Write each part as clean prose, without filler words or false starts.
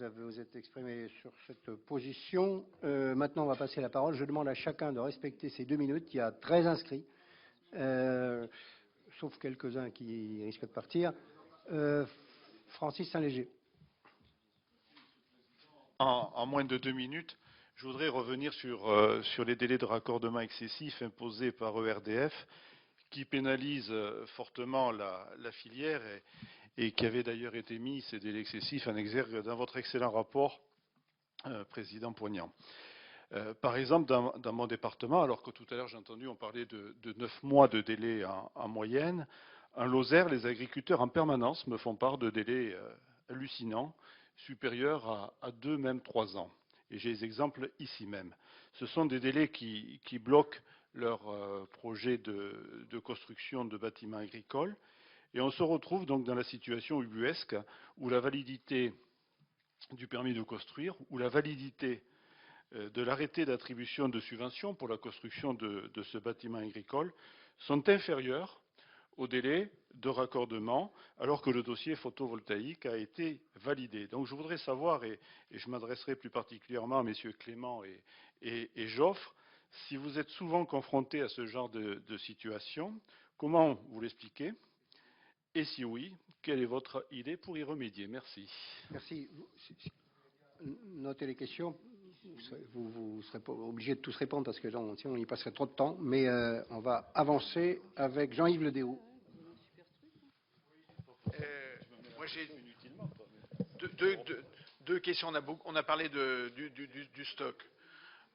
vous êtes exprimé sur cette position. Maintenant, on va passer la parole. Je demande à chacun de respecter ces 2 minutes. Il y a 13 inscrits, sauf quelques-uns qui risquent de partir. Francis Saint-Léger. En moins de 2 minutes, je voudrais revenir sur les délais de raccordement excessifs imposés par ERDF, qui pénalisent fortement la filière et qui avait d'ailleurs été mis, ces délais excessifs, en exergue dans votre excellent rapport, Président Poignant. Par exemple, dans mon département, alors que tout à l'heure j'ai entendu, on parlait de 9 mois de délai en moyenne, en Lozère, les agriculteurs en permanence me font part de délais hallucinants, supérieurs à 2, même 3 ans. Et j'ai des exemples ici même. Ce sont des délais qui bloquent leur projet de construction de bâtiments agricoles. Et on se retrouve donc dans la situation ubuesque où la validité du permis de construire, ou la validité de l'arrêté d'attribution de subventions pour la construction de ce bâtiment agricole sont inférieures au délai de raccordement, alors que le dossier photovoltaïque a été validé. Donc je voudrais savoir, et je m'adresserai plus particulièrement à messieurs Clément et Joffre, si vous êtes souvent confrontés à ce genre de situation, comment vous l'expliquez? Et si oui, quelle est votre idée pour y remédier? Merci. Merci. Notez les questions. Vous ne serez pas obligé de tous répondre parce que sinon on y passerait trop de temps. Mais on va avancer avec Jean-Yves Le Déaut. Moi, j'ai deux questions. On a parlé du stock.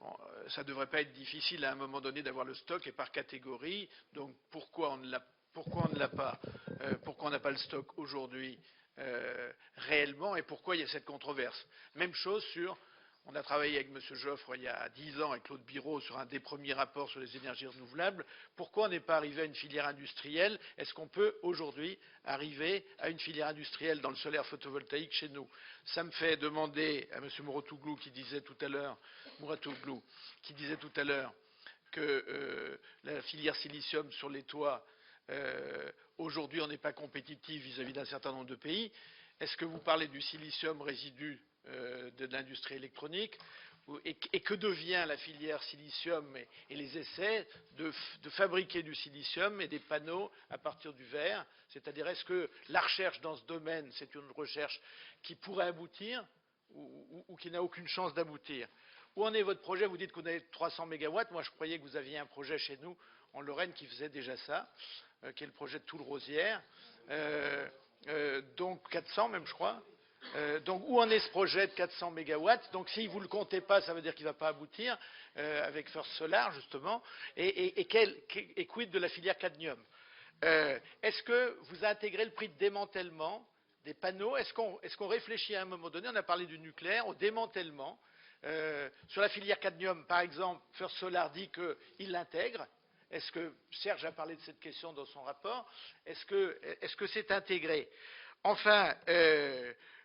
Bon, ça ne devrait pas être difficile à un moment donné d'avoir le stock et par catégorie. Donc pourquoi on ne l'a pas pourquoi on n'a pas le stock aujourd'hui réellement et pourquoi il y a cette controverse. Même chose sur... On a travaillé avec M. Joffre il y a 10 ans avec Claude Biraud sur un des premiers rapports sur les énergies renouvelables. Pourquoi on n'est pas arrivé à une filière industrielle? Est-ce qu'on peut aujourd'hui arriver à une filière industrielle dans le solaire photovoltaïque chez nous? Ça me fait demander à M. Mouratoglou qui disait tout à l'heure que la filière silicium sur les toits, aujourd'hui on n'est pas compétitif vis-à-vis d'un certain nombre de pays. Est-ce que vous parlez du silicium résidu de l'industrie électronique et que devient la filière silicium et les essais de fabriquer du silicium et des panneaux à partir du verre? C'est-à-dire, est-ce que la recherche dans ce domaine, c'est une recherche qui pourrait aboutir ou qui n'a aucune chance d'aboutir? Où en est votre projet? Vous dites qu'on a 300 mégawatts. Moi, je croyais que vous aviez un projet chez nous en Lorraine qui faisait déjà ça, qui est le projet de Toul-Rosière. Donc 400 même, je crois. Donc où en est ce projet de 400 mégawatts? Donc si vous ne le comptez pas, ça veut dire qu'il ne va pas aboutir avec First Solar justement. Et quid de la filière cadmium? Est-ce que vous intégrez le prix de démantèlement des panneaux? Est-ce qu'on réfléchit à un moment donné, on a parlé du nucléaire, au démantèlement sur la filière cadmium, par exemple, First Solar dit qu'il l'intègre. Est-ce que Serge a parlé de cette question dans son rapport? Est-ce que c'est intégré? Enfin,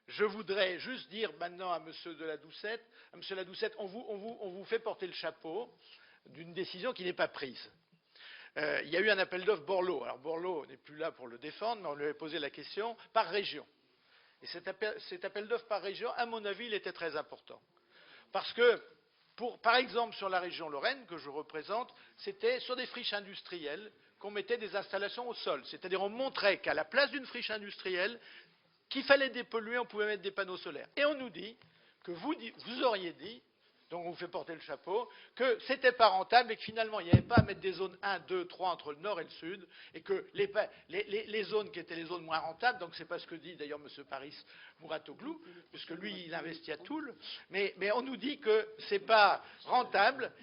je voudrais juste dire maintenant à M. de la Doucette, on vous fait porter le chapeau d'une décision qui n'est pas prise. Il y a eu un appel d'offres Borloo. Alors Borloo n'est plus là pour le défendre, mais on lui avait posé la question par région. Et cet appel d'offres par région, à mon avis, il était très important. Parce que, par exemple, sur la région Lorraine, que je représente, c'était sur des friches industrielles qu'on mettait des installations au sol. C'est-à-dire on montrait qu'à la place d'une friche industrielle, qu'il fallait dépolluer, on pouvait mettre des panneaux solaires. Et on nous dit que vous auriez dit, donc on vous fait porter le chapeau, que c'était pas rentable et que finalement il n'y avait pas à mettre des zones 1, 2, 3 entre le nord et le sud, et que les zones qui étaient les zones moins rentables, donc c'est pas ce que dit d'ailleurs M. Paris Mouratoglou, puisque lui il investit à Toul, mais on nous dit que c'est pas rentable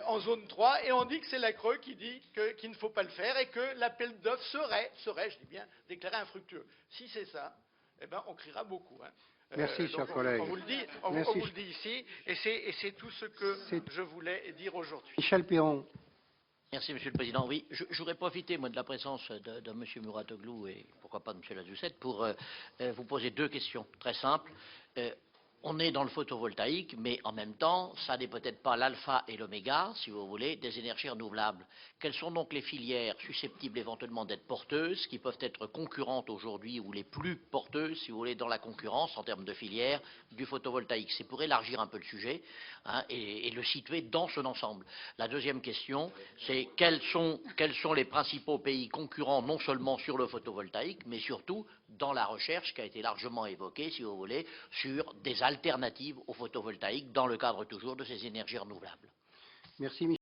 en zone 3, et on dit que c'est la Creux qui dit qu'il ne faut pas le faire et que l'appel d'offres serait, je dis bien, déclaré infructueux. Si c'est ça, eh ben, on criera beaucoup. Hein. Merci, cher collègue. On vous le dit ici, et c'est tout ce que je voulais dire aujourd'hui. Michel Piron. Merci, Monsieur le Président. Oui, je voudrais profiter, moi, de la présence de M. Mouratoglou et pourquoi pas de M. Ladoucette pour vous poser 2 questions très simples. On est dans le photovoltaïque, mais en même temps, ça n'est peut-être pas l'alpha et l'oméga, si vous voulez, des énergies renouvelables. Quelles sont donc les filières susceptibles éventuellement d'être porteuses, qui peuvent être concurrentes aujourd'hui, ou les plus porteuses, si vous voulez, dans la concurrence en termes de filières du photovoltaïque? C'est pour élargir un peu le sujet, hein, et le situer dans son ensemble. La deuxième question, c'est quels sont les principaux pays concurrents, non seulement sur le photovoltaïque, mais surtout dans la recherche qui a été largement évoquée, si vous voulez, sur des alternatives au photovoltaïque dans le cadre toujours de ces énergies renouvelables. Merci, Michel.